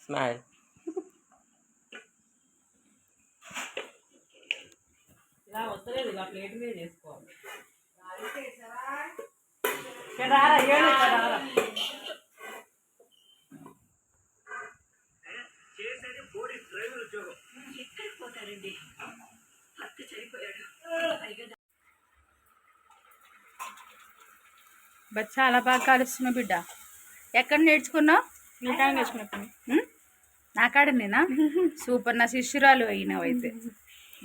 Smile. ఇలా వస్తలేదు, ఇలా ప్లేట్ మీద చేసుకోవాలి. చాలా బాగా కాలుస్తున్నావు బిడ్డ. ఎక్కడ నేర్చుకున్నావు? నా కాడ నేనా? సూపర్, నా శిష్యురాలు అయినావు అయితే.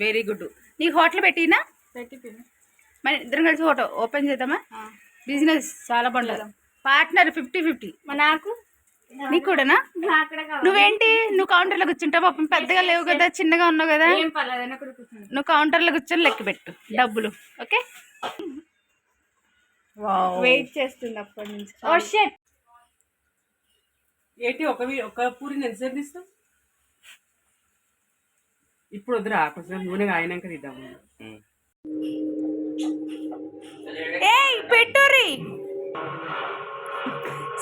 Very good. నీకు హోటల్ పెట్టినా? మరి ఇద్దరం కలిసి హోటల్ ఓపెన్ చేద్దామా? బిజినెస్ చాలా బాగుంటుంది. పార్ట్నర్ 50-50. నాకు నీకు కూడానా? నువ్వేంటి, నువ్వు కౌంటర్లో కూర్చుంటావు. పాపం పెద్దగా లేవు కదా, చిన్నగా ఉన్నావు కదా. నువ్వు కౌంటర్లో కూర్చొని లెక్క పెట్టు డబ్బులు. ఓకే, వెయిట్ చేస్తుంది అప్పటి నుంచి. Oh shit. ఏంటి ఒక పూరిని ఎంతసేపు తీస్తాం? ఇప్పుడు వద్దురా, కొంచెం నూనెగా అయినాక తీద్దాము. ఏయ్ పెట్టుర్రి,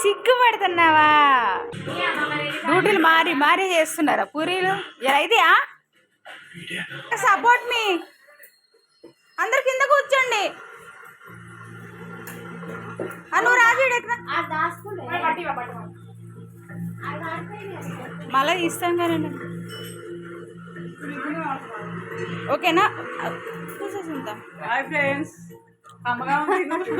సిగ్గుపడుతున్నావా? డ్యూటీలు మారి మారి చేస్తున్నారా పూరీలు? ఇదే సపోర్ట్ మీ. అందరు కింద కూర్చోండి. నువ్వు రాజు మళ్ళీ ఇస్తాం కానీ. ఓకేనా? కూర్చోసుకుంటాం. హాయ్ ఫ్రెండ్స్, అమ్మగా ఉంది.